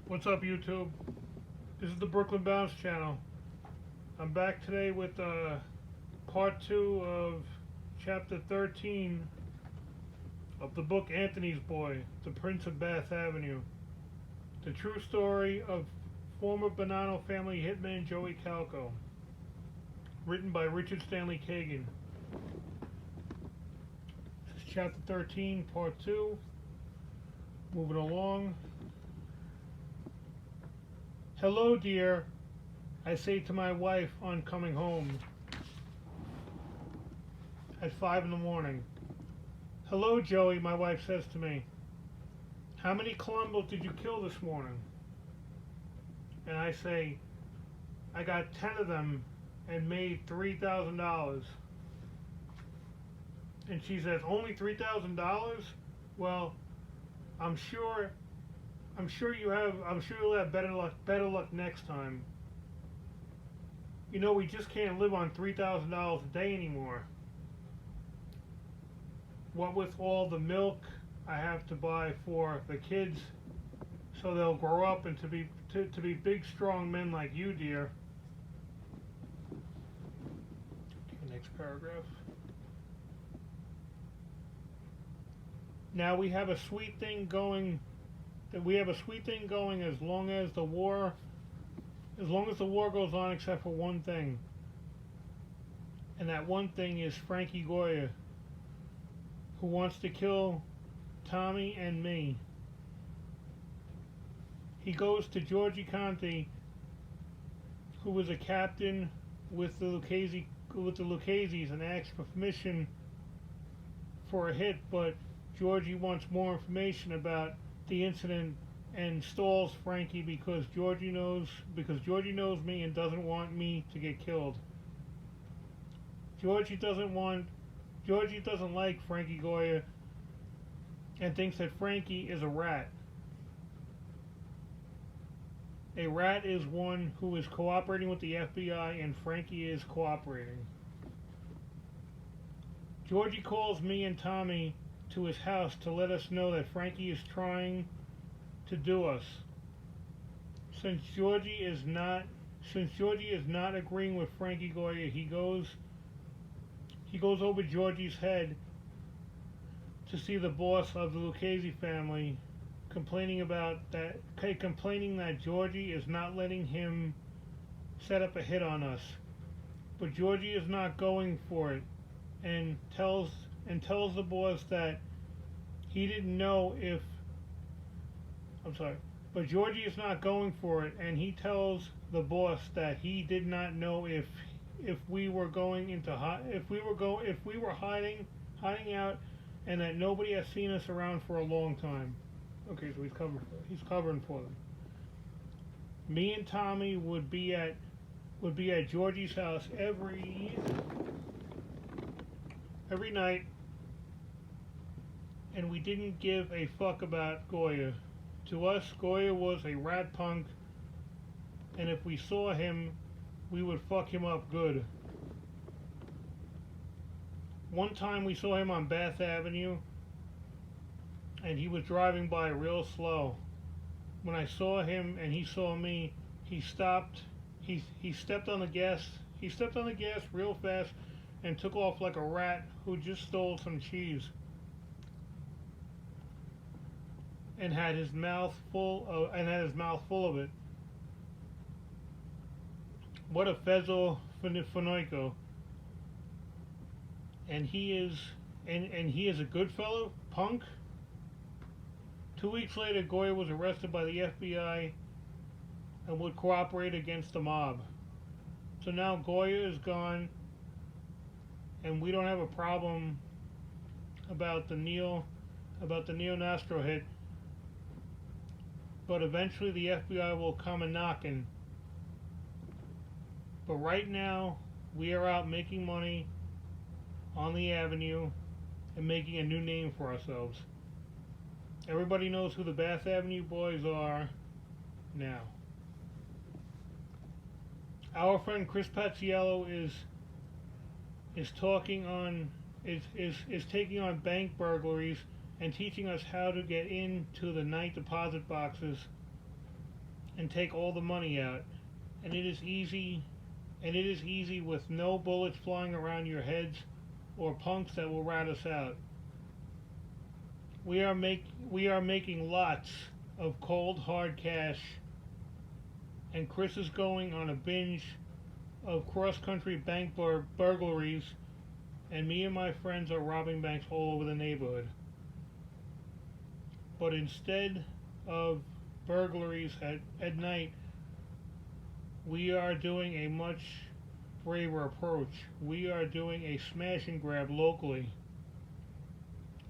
What's up, YouTube? This is the Brooklyn Bounce channel. I'm back today with part 2 of chapter 13 of the book Anthony's Boy, The Prince of Bath Avenue. The true story of former Bonanno family hitman Joey Calco. Written by Richard Stanley Kagan. This is chapter 13, part 2. Moving along. Hello, dear, I say to my wife on coming home at 5 in the morning. Hello, Joey, my wife says to me. How many Colombos did you kill this morning? And I say, I got 10 of them and made $3,000. And she says, only $3,000? Well, I'm sure you'll have better luck next time. You know, we just can't live on $3,000 a day anymore. What with all the milk I have to buy for the kids, so they'll grow up and to be big, strong men like you, dear. Okay, next paragraph. Now we have a sweet thing going. As long as the war goes on, except for one thing. And that one thing is Frankie Goya, who wants to kill Tommy and me. He goes to Georgie Conti, who was a captain with the Lucchese's, and asks for permission for a hit, but Georgie wants more information about the incident and stalls Frankie because Georgie knows me and doesn't want me to get killed. Georgie doesn't like Frankie Goya and thinks that Frankie is a rat. A rat is one who is cooperating with the FBI, and Frankie is cooperating. Georgie calls me and Tommy to his house to let us know that Frankie is trying to do us. Since Georgie is not agreeing with Frankie Goya, he goes over Georgie's head to see the boss of the Lucchese family, complaining that Georgie is not letting him set up a hit on us. But Georgie is not going for it, and tells the boss that he didn't know if but Georgie is not going for it, and he tells the boss that he did not know if we were hiding out, and that nobody has seen us around for a long time. Okay, so he's covering for them. Me and Tommy would be at Georgie's house every night, and we didn't give a fuck about Goya. To us, Goya was a rat punk, and if we saw him, we would fuck him up good. One time we saw him on Bath Avenue, and he was driving by real slow. When I saw him and he saw me, he stopped. He stepped on the gas. He stepped on the gas real fast and took off like a rat who just stole some cheese. And had his mouth full of it. What a fezzo finoico. And he is a good fellow, punk. 2 weeks later, Goya was arrested by the FBI and would cooperate against the mob. So now Goya is gone, and we don't have a problem about the Neo Nostro hit. But eventually the FBI will come a knocking. But right now, we are out making money on the avenue and making a new name for ourselves. Everybody knows who the Bath Avenue boys are now. Our friend Chris Pazziello is taking on bank burglaries and teaching us how to get into the night deposit boxes and take all the money out. And it is easy, with no bullets flying around your heads or punks that will rat us out. We are making lots of cold hard cash, and Chris is going on a binge of cross-country bank burglaries, and me and my friends are robbing banks all over the neighborhood. But instead of burglaries at night, we are doing a much braver approach. We are doing a smash and grab locally.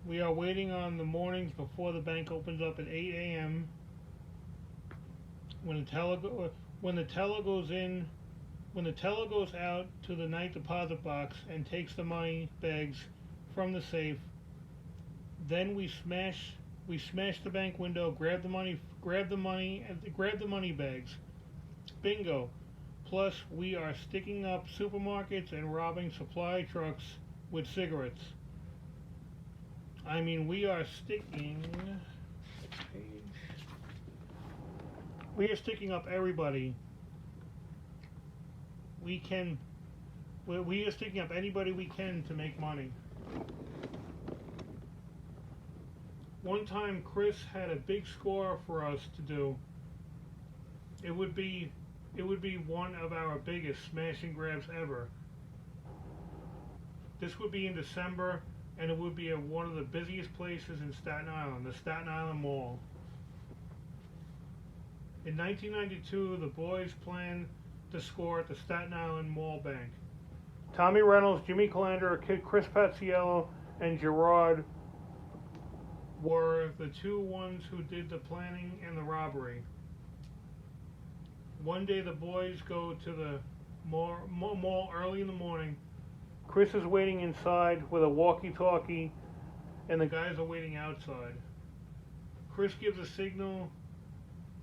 We are waiting on the mornings before the bank opens up at 8 a.m. When the teller goes out to the night deposit box and takes the money bags from the safe, then we smash the bank window, grab the money bags. Bingo. Plus, we are sticking up supermarkets and robbing supply trucks with cigarettes. I mean, we are sticking up everybody. We are sticking up anybody we can to make money. One time, Chris had a big score for us to do. It would be one of our biggest smash and grabs ever. This would be in December, and it would be at one of the busiest places in Staten Island, the Staten Island Mall. In 1992, the boys planned to score at the Staten Island Mall Bank. Tommy Reynolds, Jimmy Calandra, Chris Paziello, and Gerard were the two ones who did the planning and the robbery. One day the boys go to the mall early in the morning. Chris is waiting inside with a walkie-talkie, and the guys are waiting outside. Chris gives a signal,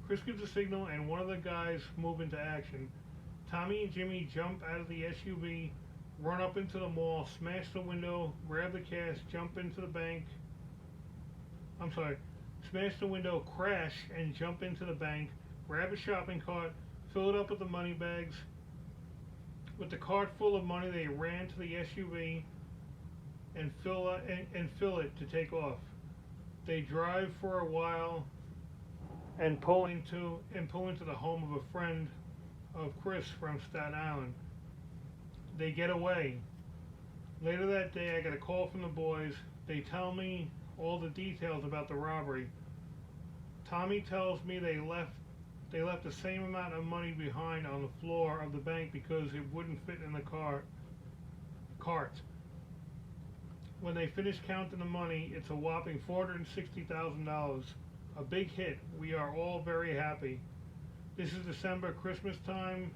and one of the guys move into action. Tommy and Jimmy jump out of the SUV, run up into the mall, smash the window, grab the cash, jump into the bank. Smash the window, crash, and jump into the bank, grab a shopping cart, fill it up with the money bags. With the cart full of money, they ran to the SUV and fill it to take off. They drive for a while and pull into the home of a friend of Chris from Staten Island. They get away. Later that day, I get a call from the boys. They tell me all the details about the robbery. Tommy tells me they left the same amount of money behind on the floor of the bank because it wouldn't fit in the cart. When they finish counting the money, it's a whopping $460,000. A big hit. We are all very happy. This is December, Christmas time.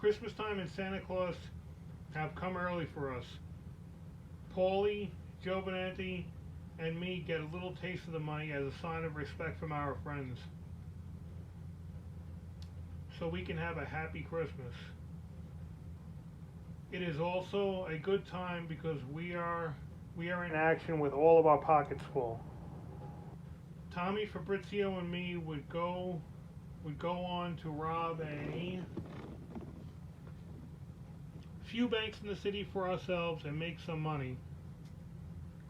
Christmas time and Santa Claus have come early for us. Paulie, Joe Benanti, and me get a little taste of the money as a sign of respect from our friends, so we can have a happy Christmas. It is also a good time because we are in action with all of our pockets full. Tommy, Fabrizio, and me would go on to rob a few banks in the city for ourselves and make some money.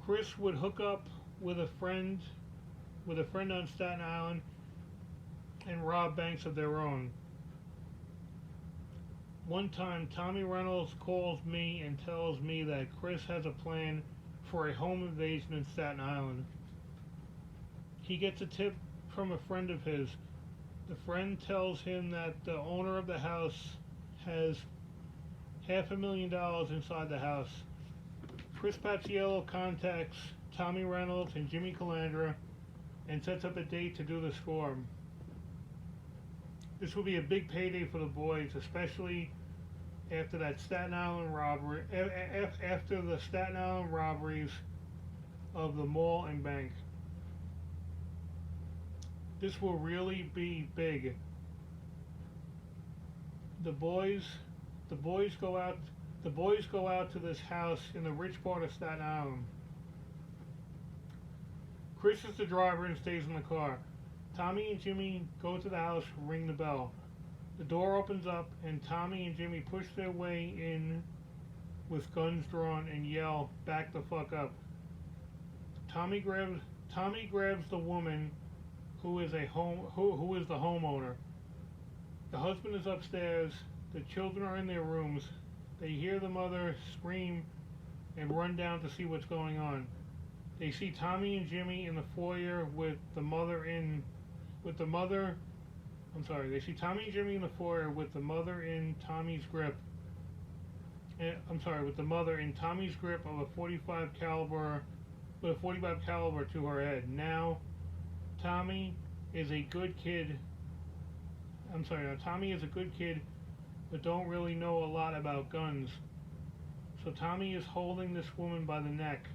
Chris would hook up with a friend on Staten Island and rob banks of their own. One time, Tommy Reynolds calls me and tells me that Chris has a plan for a home invasion in Staten Island. He gets a tip from a friend of his. The friend tells him that the owner of the house has $500,000 inside the house. Chris Paziello contacts Tommy Reynolds and Jimmy Calandra and sets up a date to do the score. This will be a big payday for the boys, especially after that Staten Island robbery, after the Staten Island robberies of the mall and bank. This will really be big. The boys go out to this house in the rich part of Staten Island. Chris is the driver and stays in the car. Tommy and Jimmy go to the house, ring the bell. The door opens up, and Tommy and Jimmy push their way in with guns drawn and yell, "Back the fuck up." Tommy grabs the woman who is the homeowner. The husband is upstairs. The children are in their rooms. They hear the mother scream and run down to see what's going on. They see Tommy and Jimmy in the foyer with the mother in Tommy's grip. With the mother in Tommy's grip of a 45 caliber to her head. Now, Tommy is a good kid. Tommy is a good kid, but don't really know a lot about guns. So Tommy is holding this woman by the neck.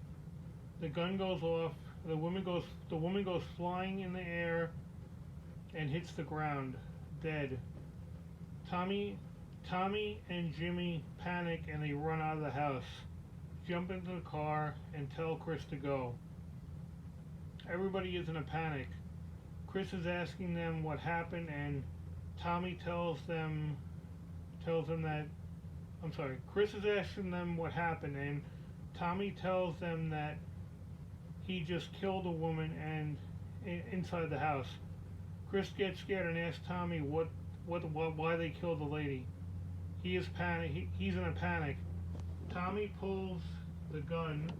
The gun goes off. The woman goes flying in the air and hits the ground, dead. Tommy and Jimmy panic and they run out of the house, jump into the car, and tell Chris to go. Everybody is in a panic. Chris is asking them what happened, and Tommy tells them that. Chris is asking them what happened, and Tommy tells them that he just killed a woman and inside the house. Chris gets scared and asks Tommy why they killed the lady. He's in a panic. Tommy pulls the gun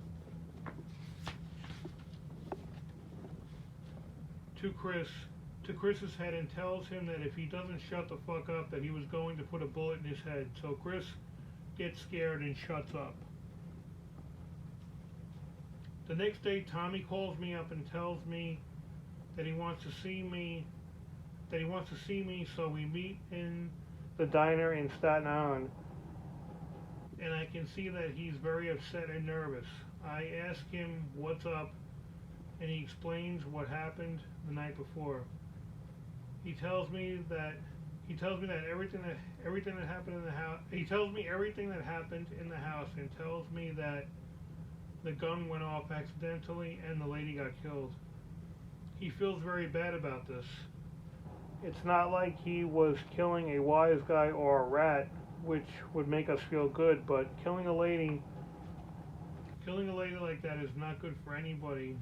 to Chris's head and tells him that if he doesn't shut the fuck up, that he was going to put a bullet in his head. So Chris gets scared and shuts up. The next day, Tommy calls me up and tells me that he wants to see me. So we meet in the diner in Staten Island, and I can see that he's very upset and nervous. I ask him what's up, and he explains what happened the night before. He tells me everything that happened in the house. He tells me everything that happened in the house, and tells me that the gun went off accidentally and the lady got killed. He feels very bad about this. It's not like he was killing a wise guy or a rat, which would make us feel good, but killing a lady like that is not good for anybody,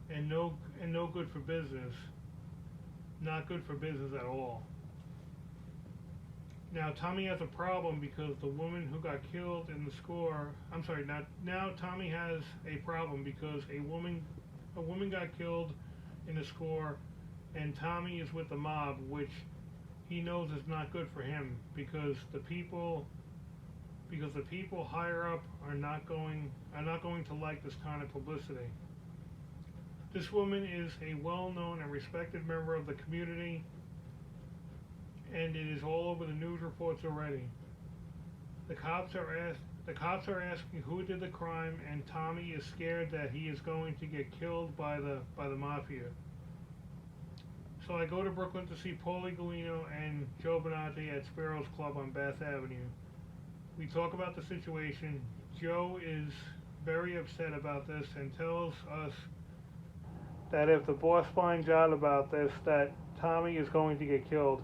and no good for business. Not good for business at all. Now Tommy has a problem because the woman who got killed in the score. Now Tommy has a problem because a woman got killed in the score, and Tommy is with the mob, which he knows is not good for him because the people higher up are not going to like this kind of publicity. This woman is a well-known and respected member of the community, and it is all over the news reports already. The cops are asking who did the crime, and Tommy is scared that he is going to get killed by the mafia. So I go to Brooklyn to see Paulie Galino and Joe Bonanno at Sparrow's Club on Bath Avenue. We talk about the situation. Joe is very upset about this and tells us that if the boss finds out about this, that Tommy is going to get killed.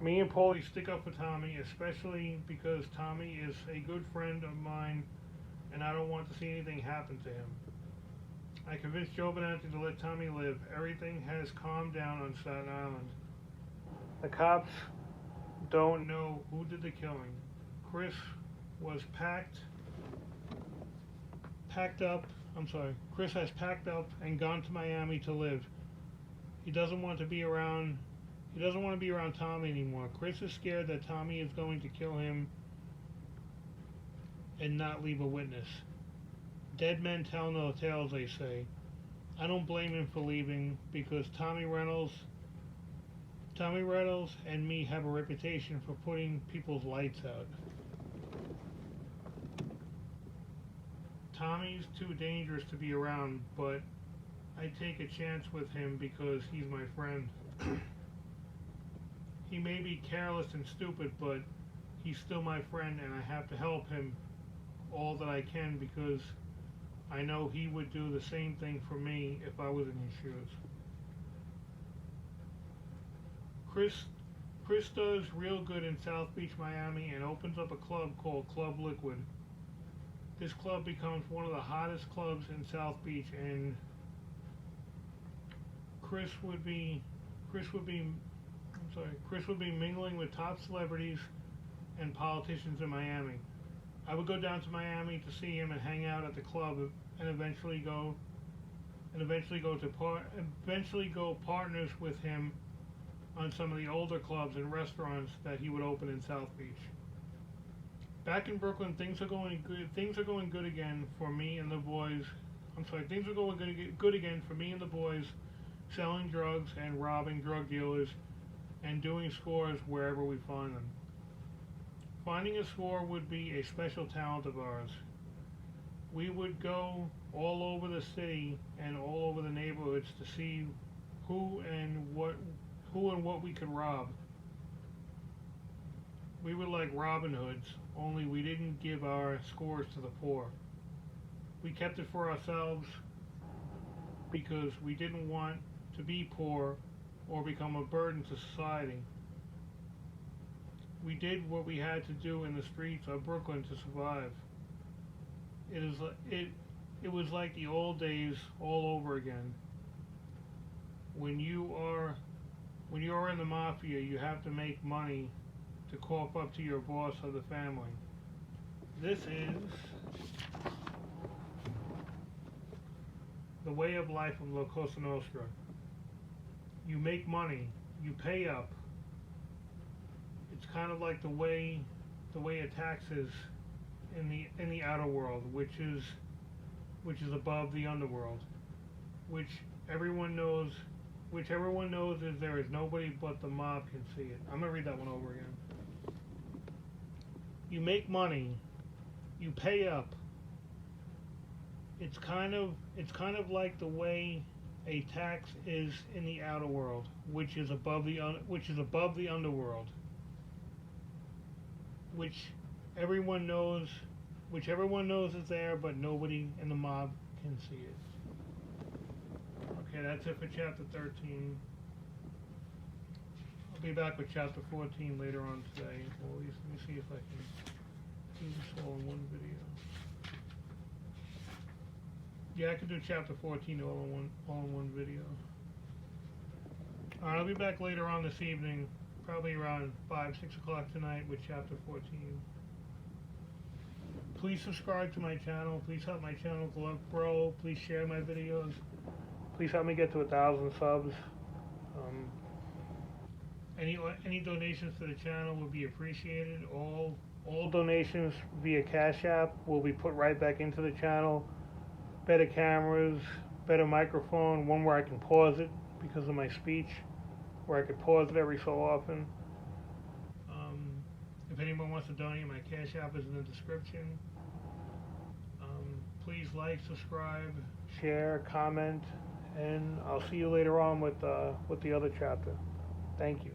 Me and Paulie stick up for Tommy, especially because Tommy is a good friend of mine, and I don't want to see anything happen to him. I convinced Joe Bonanno to let Tommy live. Everything has calmed down on Staten Island. The cops don't know who did the killing. Chris has packed up and gone to Miami to live. He doesn't want to be around Tommy anymore. Chris is scared that Tommy is going to kill him and not leave a witness. Dead men tell no tales, they say. I don't blame him for leaving because Tommy Reynolds and me have a reputation for putting people's lights out. Tommy's too dangerous to be around, but I take a chance with him because he's my friend. He may be careless and stupid, but he's still my friend, and I have to help him all that I can because I know he would do the same thing for me if I was in his shoes. Chris Chris does real good in South Beach, Miami, and opens up a club called Club Liquid. This club becomes one of the hottest clubs in South Beach, and Chris would be mingling with top celebrities and politicians in Miami. I would go down to Miami to see him and hang out at the club, and eventually go partners with him on some of the older clubs and restaurants that he would open in South Beach. Back in Brooklyn, things are going good. Things are going good again for me and the boys. Things are going good again for me and the boys, selling drugs and robbing drug dealers, and doing scores wherever we find them. Finding a score would be a special talent of ours. We would go all over the city and all over the neighborhoods to see who and what we could rob. We were like Robin Hoods, only we didn't give our scores to the poor. We kept it for ourselves because we didn't want to be poor or become a burden to society. We did what we had to do in the streets of Brooklyn to survive. It was like the old days all over again. When you are in the mafia, you have to make money to cough up to your boss or the family. This is the way of life of La Cosa Nostra. You make money, you pay up. It's kind of like the way it taxes in the outer world, which is above the underworld, which everyone knows is there is nobody but the mob can see it. I'm gonna read that one over again. You make money, you pay up. It's kind of like the way a tax is in the outer world, which is above the underworld, which everyone knows is there, but nobody in the mob can see it. Okay, that's it for chapter 13. I'll be back with chapter 14 later on today. Well, let me see if I can do this all in one video. Yeah, I could do chapter 14 all in one video. Alright, I'll be back later on this evening, probably around 5-6 o'clock tonight with chapter 14. Please subscribe to my channel. Please help my channel grow. Please share my videos. Please help me get to 1,000 subs. Any donations to the channel would be appreciated. All donations via Cash App will be put right back into the channel. Better cameras, better microphone, one where I can pause it because of my speech, where I could pause it every so often. If anyone wants to donate, my Cash App is in the description. Please like, subscribe, share, comment, and I'll see you later on with the other chapter. Thank you.